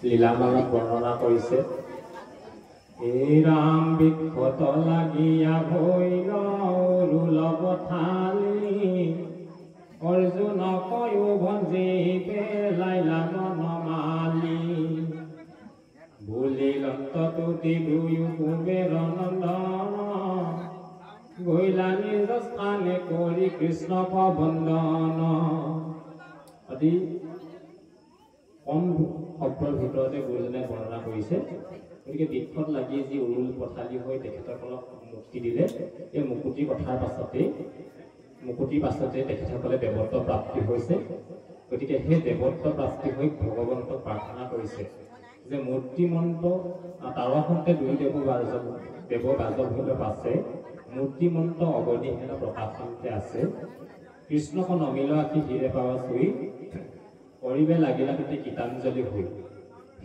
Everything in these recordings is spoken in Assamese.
লীলামালত বৰ্ণনা কৰিছে। এই ৰাম বিক্ষত লাগিয়া ভৈৰ ৰুলভ থালি অৰ্জুন কয়ো ভঞ্জি পেলাইলা মনমালি বুলি লন্ততুতি দুয়ো কুবেৰ নন্দন গৈলা নিজ স্থানে কৰি কৃষ্ণ বন্দন। আদি কম শব্দৰ ভিতৰতে গুৰুজনে বৰ্ণনা কৰিছে। গতিকে বৃক্ষত লাগি যি উৰুল পথালি হৈ তেখেতসকলক মুক্তি দিলে, এই মুকুতিৰ কথাৰ পাছতে তেখেতসকলে দেৱত্ব প্ৰাপ্তি হৈছে। গতিকে সেই দেৱত্ব প্ৰাপ্তি হৈ ভগৱন্তক প্ৰাৰ্থনা কৰিছে যে মূৰ্তিমন্ত তাৰসন্তে দুই দেৱ বাজভৈৰৱ আছে, মূৰ্তিমন্ত অগণিহেন প্ৰকাশন্তে আছে, কৃষ্ণক নমিল আখি হিৰে পাৱা চুই কৰিবে লাগিলা তুতি গীতাঞ্জলি হৈ।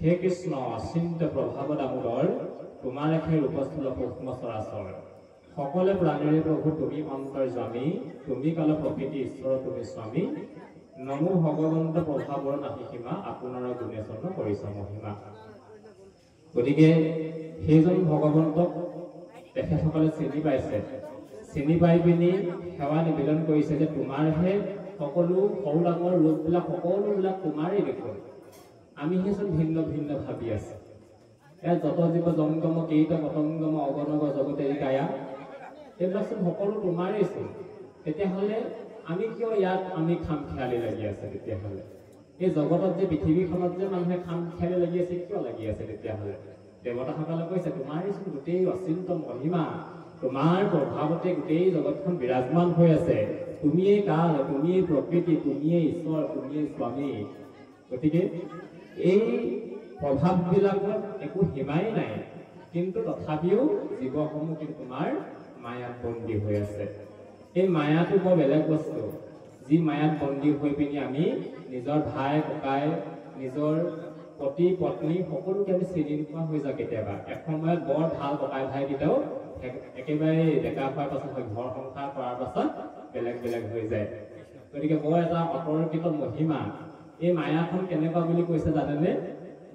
হে কৃষ্ণ অচিন্ত প্ৰভাৱ দামোদৰ তোমাৰ এখে ৰূপস্থল সূক্ষ্ম চৰাচৰ, সকলে প্ৰাণীৰে প্ৰভু তুমি অন্তৰ্যামী, তুমি কাল প্ৰকৃতি ঈশ্বৰ তুমি স্বামী, নমো ভগৱন্ত প্ৰভাৱৰ নাহি সীমা, আপোনাৰ গুণে চন্ন কৰিছ মহিমা। গতিকে সেইজন ভগৱন্তক তেখেতসকলে চিনি পাইছে, চিনি পাই পিনি সেৱা নিবেদন কৰিছে যে তোমাৰহে সকলো সৰু ডাঙৰ ৰূপবিলাক সকলোবিলাক তোমাৰেই দেখোন, আমিহে চোন ভিন্ন ভিন্ন ভাবি আছো। ইয়াত যত জীৱ জংগম কেইটা পতংগম অগণগ জগতে গায়া, এইবিলাক চোন সকলো তোমাৰেই চোন। তেতিয়াহ'লে আমি কিয় ইয়াত আমি খাম খেয়ালি লাগি আছে? তেতিয়াহ'লে এই জগতত যে পৃথিৱীখনত যে মানুহে খাম খেয়ালি লাগি আছে, কিয় লাগি আছে? তেতিয়াহ'লে দেৱতাসকলে কৈছে তোমাৰেই চোন গোটেই অচিন্ত মহিমা, তোমাৰ প্ৰভাৱতে গোটেই জগতখন বিৰাজমান হৈ আছে, তুমিয়ে কাল, তুমিয়ে প্ৰকৃতি, তুমিয়ে ঈশ্বৰ, তুমিয়ে স্বামী। গতিকে এই প্ৰভাৱবিলাকত একো সীমাই নাই, কিন্তু তথাপিও জীৱসমূহ কিন্তু তোমাৰ মায়াত বন্দী হৈ আছে। এই মায়াটো বৰ বেলেগ বস্তু, যি মায়াত বন্দী হৈ পিনি আমি নিজৰ ভাই ককাই, নিজৰ পতি পত্নী সকলোকে আমি চিনি নোপোৱা হৈ যাওঁ। কেতিয়াবা এসময়ত বৰ ভাল ককাই ভাইকেইটাও একেবাৰে ডেকা হোৱাৰ পাছত ঘৰ সংসাৰ কৰাৰ পাছত বেলেগ বেলেগ হৈ যায়। গতিকে বৰ এটা অতৰ্কিত মহিমা। এই মায়াখন কেনেকুৱা বুলি কৈছে জানেনে?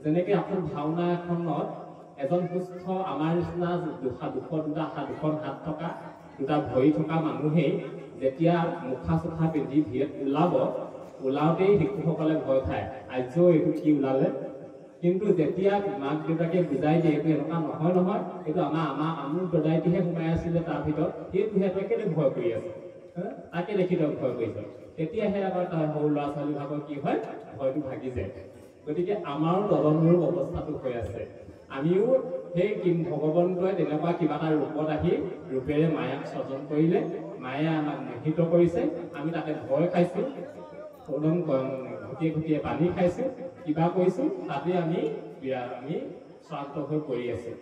যেনেকে এখন ভাওনা এখনত এজন সুস্থ আমাৰ নিচিনা দুখন হাত থকা দুটা ভৰি থকা মানুহেই যেতিয়া মুখা চুখা পিন্ধি ভিৰত ওলাওতেই শিশুসকলে ভয় খায়, আৰ্য এইটো কি ওলালে? কিন্তু যেতিয়া মাক দেউতাকে বুজাই দিয়ে এইটো এনেকুৱা নহয়, এইটো আমুক দদাইটিহে সোমাই আছিলে তাৰ ভিতৰত, সেইটোহে তই কেলে ভয় কৰি আছে, তাকে দেখি তই ভয় কৰিছ, তেতিয়াহে আমাৰ তাৰ সৰু ল'ৰা ছোৱালীভাগৰ কি হয়, ভয়টো ভাগি যায়। গতিকে আমাৰো তদনুৰূপ অৱস্থাটো হৈ আছে। আমিও সেই ভগৱন্তই তেনেকুৱা কিবা এটা ৰূপত আহি ৰূপেৰে মায়াক স্বজন কৰিলে, মায়ে আমাক মোহিত কৰিছে, আমি তাতে ভয় খাইছো, ঘটিয়ে পানী খাইছো, কিবা কৰিছো, তাতে আমি শ্ৰান্ত হৈ পৰি আছো।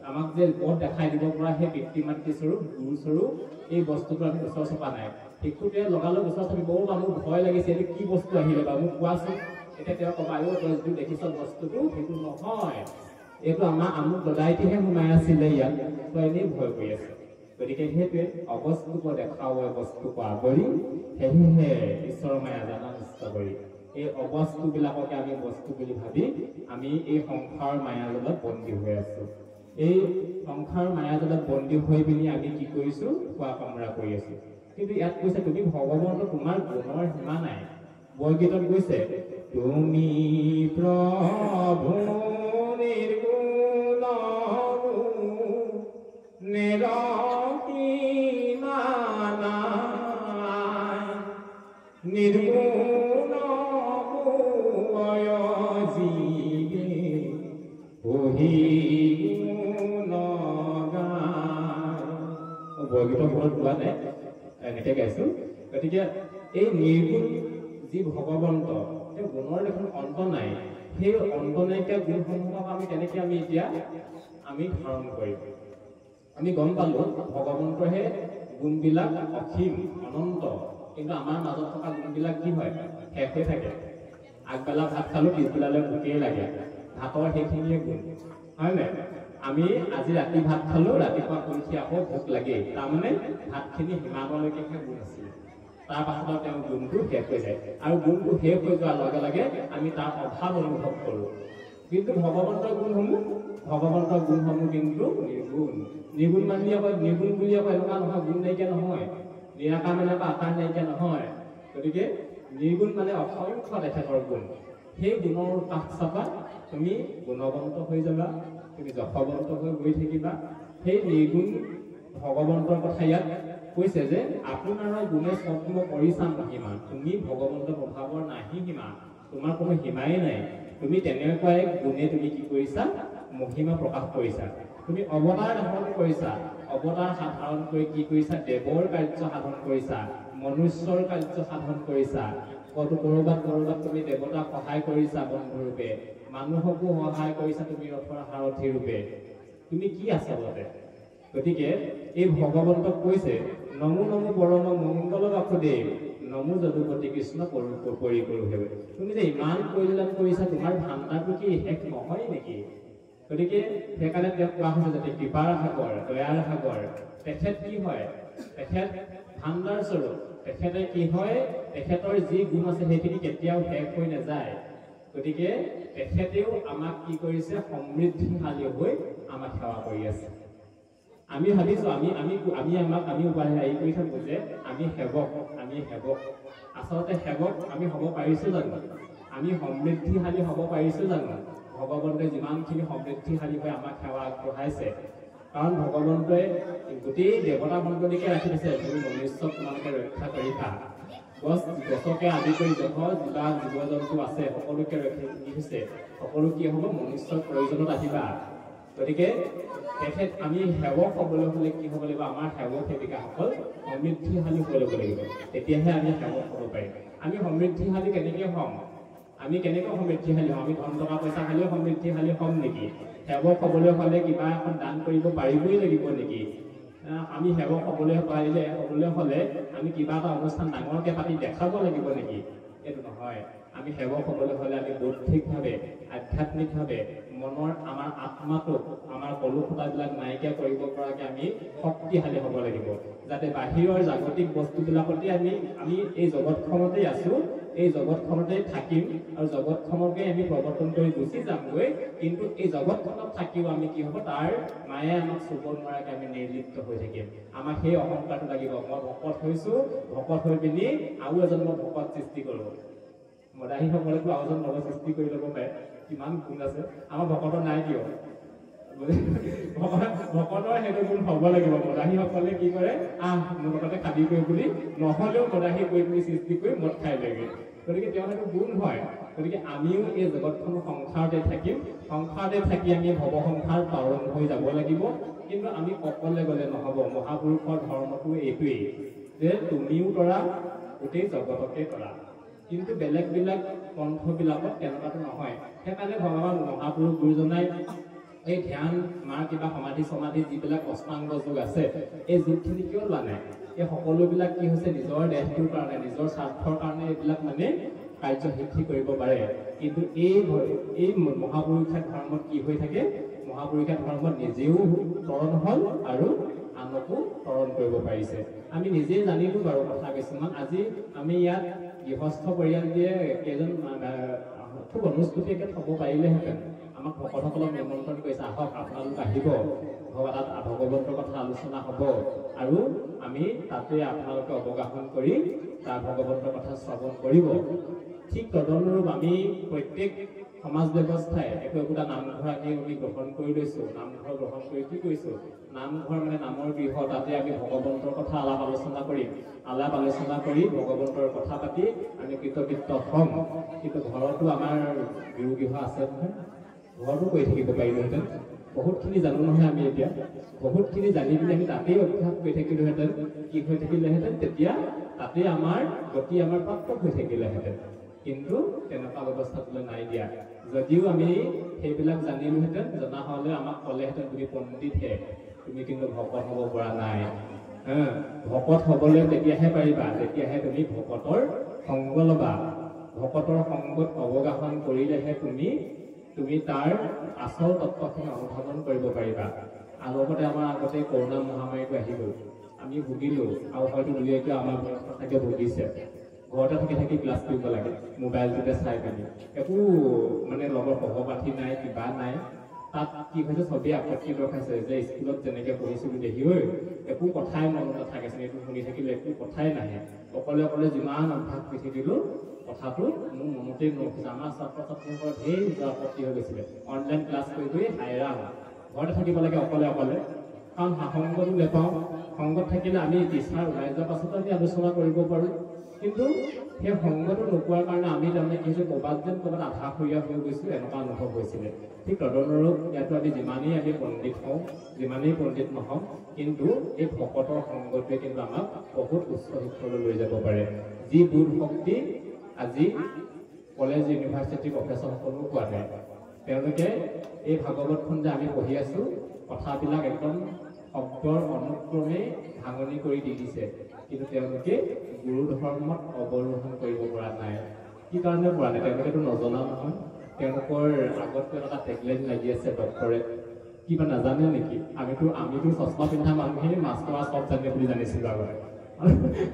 আমাক যে পথ দেখাই দিব পৰা সেই পিতৃ মাতৃ স্বৰূপ গুৰু স্বৰূপ এই বস্তুটো আমি ওচৰ চপা নাই। শিশুটোৱে লগালগ ওচৰ চাপি বহু মোৰ ভয় লাগিছে, এইটো কি বস্তু আহিলে বা মোক কোৱাচোন। এতিয়া তেওঁ ক'বা তই যিটো দেখিছ বস্তুটো সেইটো নহয়, এইটো আমাৰ আমুক দদাইটিহে সোমাই আছিলে ইয়াত, তই এনেই ভয় কৰি আছ। গতিকে সেইটোৱে অবস্তুক দেখাও বস্তুক আৱৰি, সেয়েহে ঈশ্বৰৰ মায়া জানা নিষ্ট কৰি এই অবস্তুবিলাককে আমি বস্তু বুলি ভাবি আমি এই সংসাৰ মায়াজালত বন্দী হৈ আছো। এই সংসাৰ মায়াজালত বন্দী হৈ পিনি আমি কি কৰিছো? খোৱা কামৰা কৰি আছো। কিন্তু ইয়াত কৈছে তুমি ভগৱন্ত, তোমাৰ গুণৰ সীমা নাই। বৰগীতত কৈছে তুমি প্ৰভু নিৰ্গুণ নিৰ্গুণ জীৱে বহি বৰগীতৰ ঘৰত গোৱা নাই, এনেকে গাইছো। গতিকে এই নিৰ্গুণ যি ভগৱন্ত, তেওঁ গুণৰ দেখোন অন্ত নাই। সেই অন্ত নাইকিয়া গুণসমূহক আমি কেনেকে এতিয়া ধাৰণ কৰিম? আমি গম পালো ভগৱন্তৰহে গুণবিলাক অসীম অনন্ত, কিন্তু আমাৰ মাজত থকা গুণবিলাক কি হয়? শেষ হৈ থাকে। আগবেলা ভাত খালো, পিছবেলালৈ ভোকেই লাগে, ভাতৰ সেইখিনিয়ে গুণ, হয় নাই? আমি আজি ৰাতি ভাত খালো, ৰাতিপুৱা শুই উঠি আকৌ ভোক লাগে, তাৰমানে ভাতখিনি সিমানলৈকেহে গুণ আছিলে। তাৰ পাছত তেওঁ গুণটো শেষ হৈ যায় আৰু গুণটো শেষ হৈ যোৱাৰ লগে লগে আমি তাৰ অভাৱ অনুভৱ কৰোঁ কিন্তু ভগৱন্তৰ গুণসমূহ কিন্তু নিৰ্গুণ মানে নিৰ্গুণ বুলি এনেকুৱা নহয় গুণ নাইকিয়া নহয় নিৰাকাৰ মানে আকাৰ নাইকিয়া নহয় গতিকে নিৰ্গুণ মানে অসংখ্য তেখেতৰ গুণ সেই গুণৰ কাষ চাপা তুমি গুণৱন্ত হৈ যাবা তুমি যশৱন্ত হৈ গৈ থাকিবা সেই নিৰ্গুণ ভগৱন্তৰ কথা ইয়াত কৈছে যে আপোনাৰ গুণে স্বপ্ন কৰিছা মহিমা তুমি ভগৱন্তৰ প্ৰভাৱৰ নাহি সীমা তোমাৰ কোনো সীমাই নাই তুমি তেনেকুৱাই গুণে তুমি কি কৰিছা মহিমা প্ৰকাশ কৰিছা তুমি অৱতাৰ ধাৰণ কৰিছা অৱতাৰ সাধাৰণ কৰি কি কৰিছা দেৱৰ কাৰ্য সাধন কৰিছা মনুষ্যৰ কাৰ্য সাধন কৰিছা কৰবাত তুমি দেৱতাক সহায় কৰিছা বন্ধুৰূপে মানুহকো সহায় কৰিছা তুমি ৰথৰ সাৰথী ৰূপে তুমি কি আচলতে গতিকে এই ভগৱন্তক কৈছে নমো নমো পৰম মংগল বাসুদেৱ নমো যদুপতি কৃষ্ণ পৰি কৰো হেবে তুমি যে ইমান কল্যাণ কৰিছা তোমাৰ ভাণ্ডাৰটো কি শেষ নহয় নেকি গতিকে সেইকাৰণে তেওঁক কোৱা হৈছে যাতে কৃপাৰ সাগৰ দয়াৰ সাগৰ তেখেত কি হয় তেখেত ভাণ্ডাৰ স্বৰূপ তেখেতে কি হয় তেখেতৰ যি গুণ আছে সেইখিনি কেতিয়াও শেষ হৈ নাযায় গতিকে তেখেতেও আমাক কি কৰিছে সমৃদ্ধিশালী হৈ আমাক সেৱা কৰি আছে আমি ভাবিছো আমি উপায় হেৰি কৰি থাকো যে আমি সেৱক আচলতে সেৱক আমি হ'ব পাৰিছো জানো আমি সমৃদ্ধিশালী হ'ব পাৰিছো জানো ভগৱন্তই যিমানখিনি সমৃদ্ধিশালী হৈ আমাক সেৱা আগবঢ়াইছে কাৰণ ভগৱন্তই গোটেই দেৱতা মণ্ডলীকে ৰাখি দিছে তুমি মনুষ্যক তোমালোকে ৰক্ষা কৰিবা গছকে আদি কৰি জীৱ জন্তু আছে সকলোকে ৰক্ষা দিছে সকলো কি হ'ব মনুষ্যৰ প্ৰয়োজনত আহিবা গতিকে তেখেত আমি সেৱক হ'বলৈ হ'লে কি হ'ব লাগিব আমাৰ সেৱক সেৱিকাসকল সমৃদ্ধিশালী হৈ ল'ব লাগিব তেতিয়াহে আমি সেৱক হ'ব পাৰিম আমি সমৃদ্ধিশালী কেনেকৈ হ'ম আমি কেনেকৈ সমৃদ্ধিশালী হ'ম আমি ধন টকা পইচা খালেও সমৃদ্ধিশালী হ'ম নেকি সেৱক হ'বলৈ হ'লে কিবা এখন দান কৰিব পাৰিবই লাগিব নেকি আমি সেৱক হ'বলৈ হ'লে আমি কিবা এটা অনুষ্ঠান ডাঙৰকৈ পাতি দেখাব লাগিব নেকি এইটো নহয় আমি সেৱক হ'বলৈ হ'লে আমি বৌদ্ধিকভাৱে আধ্যাত্মিকভাৱে মনৰ আমাৰ আত্মাটোক আমাৰ কলুষতাবিলাক নাইকিয়া কৰিব পৰাকৈ আমি শক্তিশালী হ'ব লাগিব যাতে বাহিৰৰ জাগতিক বস্তুবিলাকতে আমি এই জগতখনতেই আছোঁ এই জগতখনতেই থাকিম আৰু জগতখনকে আমি প্ৰৱৰ্তন কৰি গুচি যামগৈ কিন্তু এই জগতখনত থাকিও আমি কি হ'ব তাৰ মায়ে আমাক চুব নোৱাৰাকৈ আমি নিৰ্লিপ্ত হৈ থাকিম আমাক সেই অহংকাৰটো লাগিব মই ভকত হৈছোঁ ভকত হৈ পিনি আৰু এজন মই ভকত সৃষ্টি কৰোঁ মদাহীসকলেতো আৰু এজন নৱ সৃষ্টি কৰি ল'ব পাৰে কিমান গুণ আছে আমাৰ ভকতৰ নাই কিয় ভকতৰ সেইটো গুণ হ'ব লাগিব মদাহীসকলে কি কৰে মোৰ লগতে খাবি কৰি বুলি নহ'লেও মদাহী কৰি পিনি সৃষ্টি কৰি মদ খাই লাগে গতিকে তেওঁ সেইটো গুণ হয় গতিকে আমিও এই জগতখন সংসাৰতে থাকিম সংসাৰতে থাকি আমি ভৱ সংসাৰ পালন হৈ যাব লাগিব কিন্তু আমি অকলে গ'লে নহ'ব মহাপুৰুষৰ ধৰ্মটো এইটোৱেই যে তুমিও কৰা গোটেই জগতকে কৰা কিন্তু বেলেগ পন্থবিলাকত তেনেকুৱাটো নহয় সেইকাৰণে ভগৱান মহাপুৰুষ গুৰুজনাই এই ধ্যান মাৰ কিবা সমাধি যিবিলাক অষ্টাংগ যোগ আছে এই যোগখিনি কিয় লোৱা নাই এই সকলোবিলাক কি হৈছে নিজৰ দেহটোৰ কাৰণে নিজৰ স্বাৰ্থৰ কাৰণে এইবিলাক মানে কাৰ্যসিদ্ধি কৰিব পাৰে কিন্তু এই মহাপুৰুষীয়া ধৰ্মত কি হৈ থাকে মহাপুৰুষীয়া ধৰ্মত নিজেও তৰণ হ'ল আৰু আনকো তৰণ কৰিব পাৰিছে আমি নিজেই জানিলোঁ বাৰু কথা কিছুমান আজি আমি ইয়াত গৃহস্থ পৰিয়াল দিয়ে কেইজন খুব অনুষ্ঠুতীয়াকৈ থ'ব পাৰিলেহেঁতেন আমাক ভকতসকলক নিমন্ত্ৰণ কৰিছে আহক আপোনালোক আহিব তাত ভগৱন্তৰ কথা আলোচনা হ'ব আৰু আমি তাতে আপোনালোকে অৱগাহন কৰি তাৰ ভগৱন্তৰ কথা শ্ৰৱণ কৰিব ঠিক তদনুৰূপ আমি প্ৰত্যেক সমাজ ব্যৱস্থাই একোটা নামঘৰ আমি গ্ৰহণ কৰি লৈছোঁ নামঘৰ গ্ৰহণ কৰি কি কৰিছোঁ নামঘৰ মানে নামৰ গৃহ তাতে আমি ভগৱন্তৰ কথা আলাপ আলোচনা কৰি ভগৱন্তৰ কথা পাতি আমি কৃতকৃত্য হ'ম কিন্তু ঘৰতো আমাৰ গৃহ আছে নহয় ঘৰতো কৰি থাকিব পাৰিলোহেঁতেন বহুতখিনি জানো নহয় আমি এতিয়া বহুতখিনি জানি পিনি আমি তাতেই অভ্যাস কৰি থাকিলোহেঁতেন কি হৈ থাকিলেহেঁতেন তেতিয়া তাতে আমাৰ গতি আমাৰ প্ৰাপ্ত হৈ থাকিলেহেঁতেন কিন্তু তেনেকুৱা ব্যৱস্থাটোলৈ নাই দিয়া যদিও আমি সেইবিলাক জানিলোহেঁতেন জনা হ'লে আমাক ক'লেহেঁতেন তুমি পণ্ডিতহে তুমি কিন্তু ভকত হ'ব পৰা নাই ভকত হ'বলৈ তেতিয়াহে পাৰিবা তেতিয়াহে তুমি ভকতৰ সংগ ল'বা ভকতৰ সংগত অৱগাহন কৰিলেহে তুমি তাৰ আচল তত্ত্বখিনি অনুধাৱন কৰিব পাৰিবা আগতে আমাৰ কৰোণা মহামাৰীটো আহি গ'ল আমি ভুগিলোঁ আৰু হয়তো দুই একে আমাৰ থাকে ভুগিছে ঘৰতে থাকি থাকি ক্লাছ কৰিব লাগে মোবাইলটোতে চাই পিনি একো মানে লগৰ সহপাঠী নাই কিবা নাই তাত কি হৈছে চবেই আপত্তি ৰখাইছে যে স্কুলত যেনেকৈ পঢ়িছিলোঁ দেখি ঐ একো কথাই মনত নাথাকেচোন এইটো শুনি থাকিলে একো কথাই নাহে অকলে অকলে যিমান অভ্যাস কৰি থাকিলোঁ কথাটো মোৰ মনতেই নৰখিছে আমাৰ ছাত্ৰ ছাত্ৰীসকলৰ ধেৰ আপত্তি হৈ গৈছিলে অনলাইন ক্লাছ কৰি কৰি হাইৰাণ ঘৰতে থাকিব লাগে অকলে অকলে কাৰণ সংগতো নেপাওঁ সংগত থাকিলে আমি টিচাৰ ওলাই যোৱাৰ পাছতো আমি আলোচনা কৰিব পাৰোঁ কিন্তু সেই সংগটো নোপোৱাৰ কাৰণে আমি তাৰমানে কি হৈছে ক'ৰবাত যেন ক'ৰবাত আধাষৰীয়া হৈ গৈছোঁ এনেকুৱা অনুভৱ হৈছিলে ঠিক তদনুৰূপ ইয়াতো আমি যিমানেই আমি পণ্ডিত হওঁ যিমানেই পণ্ডিত নহওঁ কিন্তু এই ভকতৰ সংগটোৱে কিন্তু আমাক বহুত উচ্চ শিক্ষালৈ লৈ যাব পাৰে যি বোধ শক্তি আজি কলেজ ইউনিভাৰ্চিটিৰ প্ৰফেচৰসকলেও পোৱা যায় তেওঁলোকে এই ভাগৱতখন যে আমি পঢ়ি আছোঁ কথাবিলাক একদম শব্দৰ অনুক্ৰমে ভাঙনি কৰি দি দিছে কিন্তু তেওঁলোকে গুৰু ধৰ্মত অৱৰোহণ কৰিব পৰা নাই কি কাৰণে পৰা নাই তেওঁলোকেতো নজনা নহয় তেওঁলোকৰ আগতকৈ এটা টেগলাইন লাগি আছে ডক্টৰেট কিবা নাজানে নেকি আমিতো চশমা পিন্ধা মানুহেই মাষ্টৰ চব জানে বুলি জানিছিলোঁ আগতে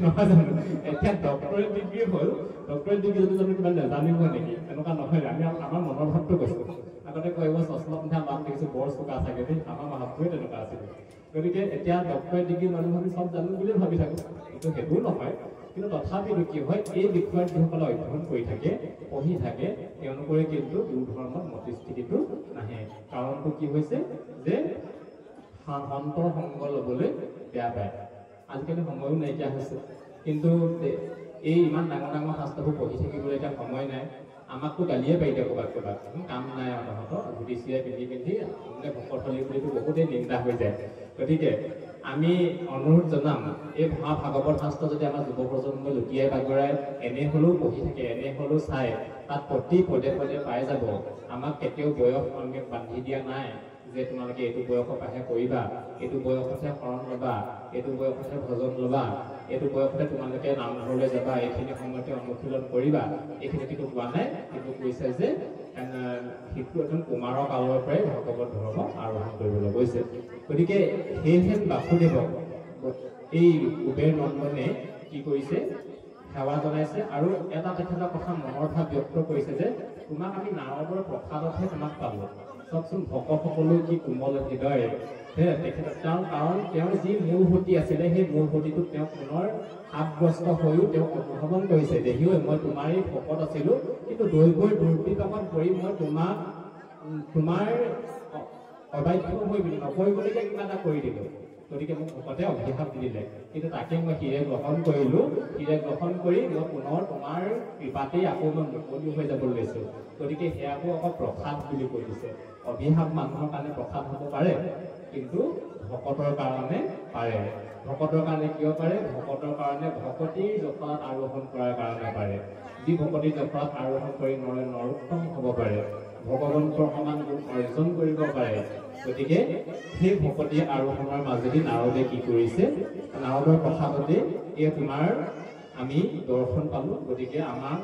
নহয় জানো এতিয়া ডক্টৰেট ডিগ্ৰী হ'ল ডক্টৰেট ডিগ্ৰী যদি জানো কিবা নাজানিব নেকি এনেকুৱা নহয় আমি আমাৰ মনৰ ভাৱটো কৈছোঁ আগতে কয় মই চশমা পিন্ধা মানুহ দেখিছোঁ বৰ চোকা চাগে দেই আমাৰ মাহতটোৱে তেনেকুৱা আছিলে গতিকে এতিয়া ডক্টৰেট ডিগ্ৰী মানুহ আমি চব জানো বুলি ভাবি থাকোঁ কিন্তু সেইটোও নহয় কিন্তু তথাপিতো কি হয় এই বিষয়ত যিসকলে অধ্যয়ন কৰি থাকে পঢ়ি থাকে তেওঁলোকৰে কিন্তু গুৰু ধৰ্মত মতিস্থিতিটো নাহে কাৰণটো কি হৈছে যে সন্তৰ সংগ ল'বলৈ বেয়া পায় আজিকালি সময়ো নাইকিয়া হৈছে কিন্তু এই ইমান ডাঙৰ ডাঙৰ শাস্ত্ৰবোৰ পঢ়ি থাকিবলৈ এতিয়া সময় নাই আমাকতো গালিয়ে পাই দিয়ে ক'ৰবাত কাম নাই তহঁতৰ ধুতি চিৰাই পিন্ধি পিন্ধি মানে ভকত হলি বুলিতো বহুতেই নিন্দা হৈ যায় গতিকে আমি অনুৰোধ জনাম এই ভাগৱত শাস্ত্ৰ যদি আমাৰ যুৱ প্ৰজন্মই লুটিয়াই বাগৰাই এনে হ'লেও পঢ়ি থাকে এনে হ'লেও চাই তাত প্ৰতি পদে পদে পাই যাব আমাক কেতিয়াও বয়স সংগে বান্ধি দিয়া নাই যে তোমালোকে এইটো বয়সৰ পৰাহে কৰিবা এইটো বয়সতহে শৰণ ল'বা এইটো বয়সতহে ভজন ল'বা এইটো বয়সতে তোমালোকে নামঘৰলৈ যাবা এইখিনি সময়তে অনুশীলন কৰিবা এইখিনি কিন্তু কোৱা নাই কিন্তু কৈছে যে শিশু এজন কুমাৰৰ কালৰ পৰাই ভগৱত ধৰ্ম আৰোহণ কৰিবলৈ গৈছে গতিকে সেইহেন বাসুদেৱক এই কুবেৰ নন্দনে কি কৰিছে সেৱা জনাইছে আৰু এটা তেখেতৰ কথা মনৰ ভাৱ ব্যক্ত কৰিছে যে তোমাক আমি নাৰদৰ প্ৰসাদতহে তোমাক পালোঁ চাওকচোন ভকতসকলো কি কোমল হৃদয় তেখেতৰ কাৰণ তেওঁৰ যি মূল সুঁতি আছিলে সেই মূল সুঁতিটোক তেওঁ পুনৰ সাপগ্ৰস্ত হৈও তেওঁ অনুধাৱন কৰিছে দেখিও মই তোমাৰেই ভকত আছিলোঁ কিন্তু দৈৱৰ দুৰ্বিপাকত পৰি মই তোমাৰ অবাধ্য হৈ পিনি নকৰিবলৈকে কিবা এটা কৰি দিলোঁ গতিকে মোক ভকতে অভিশাপ দি দিলে কিন্তু তাকে মই হিৰে গ্ৰহণ কৰিলোঁ হিৰে গ্ৰহণ কৰি মই পুনৰ তোমাৰ কৃপাতেই আকৌ মই মুকলি হৈ যাব লৈছোঁ গতিকে সেয়াকো অকল প্ৰসাদ বুলি কৈ দিছে অভিশাপ মানুহৰ কাৰণে প্ৰসাদ হ'ব পাৰে কিন্তু ভকতৰ কাৰণে পাৰে ভকতৰ কাৰণে কিয় পাৰে ভকতৰ কাৰণে ভকতিৰ জখলাত আৰোহণ কৰাৰ কাৰণে পাৰে যি ভকতিৰ জখলাত আৰোহণ কৰি নৰোত্তম হ'ব পাৰে ভগৱন্তৰ সমান গুণ অৰ্জন কৰিব পাৰে গতিকে সেই ভকতি আৰোহণৰ মাজেদি নাৰদে কি কৰিছে নাৰদৰ কথা পাতি এই তোমাৰ আমি দৰ্শন পালোঁ গতিকে আমাক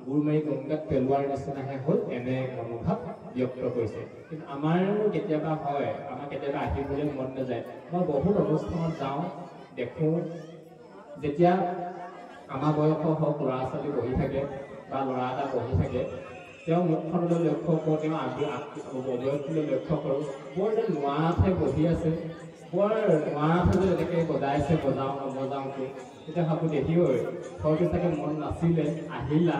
গুৰ মাৰি গংগাত পেলোৱাৰ নিচিনাহে হ'ল এনে মনোভাৱ ব্যক্ত কৰিছে কিন্তু আমাৰো কেতিয়াবা হয় আমাৰ কেতিয়াবা আহিবলৈ মন নাযায় মই বহুত অনুষ্ঠানত যাওঁ দেখোঁ যেতিয়া আমাৰ বয়সৰ হওক ল'ৰা ছোৱালী বহি থাকে বা ল'ৰা এটা বহি থাকে তেওঁ মুখখনলৈ লক্ষ্য কৰোঁ তেওঁ অৱয়ৱটোলৈ লক্ষ্য কৰোঁ বৰ যেন নোৱাৰাতহে বহি আছে বৰ নোৱাৰাতহে যে এনেকৈ বজাইছে নবজাওঁটো তেতিয়া ভাবোঁ দেখি ঐ হয়তো চাগে মন নাছিলে আহিলা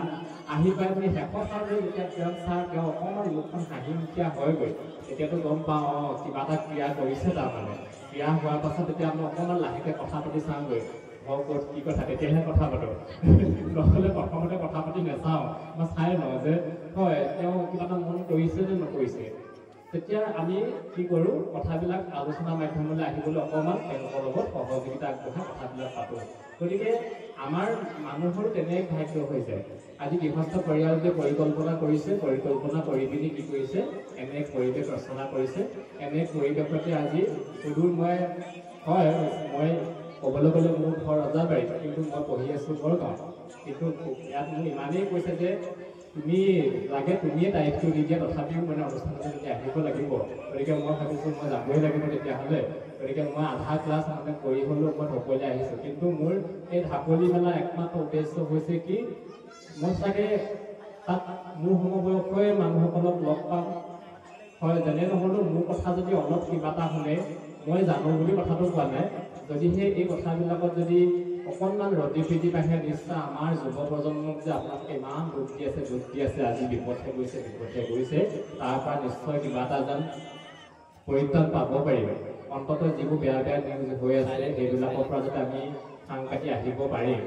আহি পাই পিনি শেষৰ চাবলৈ যেতিয়া তেওঁক তেওঁ অকণমান মুখখন হাঁহিমুখীয়া হয়গৈ তেতিয়াতো গম পাওঁ কিবা এটা ক্ৰিয়া কৰিছে তাৰমানে ক্ৰিয়া হোৱাৰ পাছত তেতিয়া আমি অকণমান লাহেকৈ কথা পাতি চাওঁগৈ ক'ত কি কথা তেতিয়াহে কথা পাতোঁ নহ'লে প্ৰথমতে কথা পাতি নাচাওঁ মই চাই লওঁ যে হয় তেওঁ কিবা এটা মন কৰিছে নে নকৰিছে তেতিয়া আমি কি কৰোঁ কথাবিলাক আলোচনা মাধ্যমলৈ আহিবলৈ অকণমান তেওঁলোকৰ লগত সহযোগিতা আগবঢ়াই কথাবিলাক পাতোঁ গতিকে আমাৰ মানুহৰো তেনে ভাগ্য হৈছে আজি গৃহস্থ পৰিয়ালটোৱে পৰিকল্পনা কৰি পিনি কি কৰিছে এনে পৰিৱেশ ৰচনা কৰিছে এনে পৰিৱেশতে আজি সুদূৰ মই ক'বলৈ গ'লে মোৰ ঘৰ ৰজাবাৰীত কিন্তু মই পঢ়ি আছোঁ বৰগাঁৱত কিন্তু ইয়াত মোক ইমানেই কৈছে যে তুমি লাগে তুমিয়ে দায়িত্ব দি দিয়া তথাপিও মানে অনুষ্ঠানলৈ যদি আহিব লাগিব গতিকে মই ভাবিছোঁ মই যাবই লাগিব তেতিয়াহ'লে গতিকে মই আধা ক্লাছ মানে কৰি হ'লেও মই ঢকলি আহিছোঁ কিন্তু মোৰ এই ঢাপলি মেলা একমাত্ৰ উদ্দেশ্য হৈছে কি মই চাগে তাত মোৰ সমবয়সৰ মানুহসকলক লগ পাম হয় যেনে নহ'লেও মোৰ কথা যদি অলপ কিবা এটা শুনে মই জানো বুলি কথাটো কোৱা নাই যদিহে এই কথাবিলাকত যদি অকণমান ৰতি ফিটি বাঢ়ে নিশ্চয় আমাৰ যুৱ প্ৰজন্মক যে আপোনালোকে ইমান দুখ দি আছে আজি বিপথে গৈছে তাৰ পৰা নিশ্চয় কিবা এটা যেন পৰিত্ৰাণ পাব পাৰিব অন্ততঃ যিবোৰ বেয়া নিউজ হৈ আছে সেইবিলাকৰ পৰা যাতে আমি সাং কাটি আহিব পাৰিম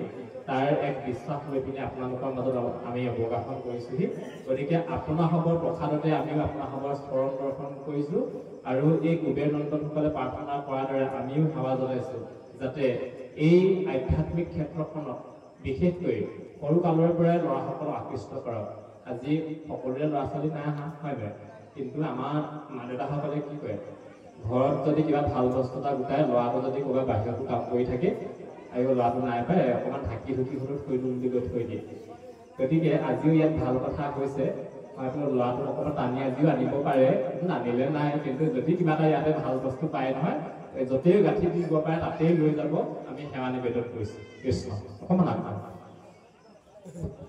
তাৰ এক বিশ্বাস লৈ পিনে আপোনালোকৰ মাজত আমি অৱগাহন কৰিছোঁহি গতিকে আপোনাসৱৰ প্ৰসাদতে আমিও আপোনাসৱৰ স্মৰণ দৰ্শন কৰিছোঁ আৰু এই কুবেৰ নন্দনসকলে প্ৰাৰ্থনা কৰাৰ দৰে আমিও সেৱা জনাইছোঁ যাতে এই আধ্যাত্মিক ক্ষেত্ৰখনত বিশেষকৈ সৰু কালৰ পৰাই ল'ৰাসকলক আকৃষ্ট কৰক আজি সকলোৰে ল'ৰা ছোৱালী নাই অহা হয় নহয় কিন্তু আমাৰ মা দেউতাসকলে কি কৰে ঘৰত যদি কিবা ভাল বস্তু এটা গোটাই ল'ৰাটো যদি ক'ৰবাত বাহিৰতো কাম কৰি থাকে আৰু ল'ৰাটো নাই পায় অকণমান ঢাকি ঢুকি হ'লেও থৈ দিওঁ বুলি থৈ দিয়ে গতিকে আজিও ইয়াত ভাল কথা হৈছে হয়তো ল'ৰাটো অকণমান টানি আজিও আনিব পাৰে নানিলে নাই কিন্তু যদি কিবা এটা ইয়াতে ভাল বস্তু পায় নহয় য'তেই গাঁঠি দিব পাৰে তাতেই লৈ যাব আমি সেৱা নিবেদন কৰিছোঁ কৃষ্ণ অকণমান আগবাঢ়ক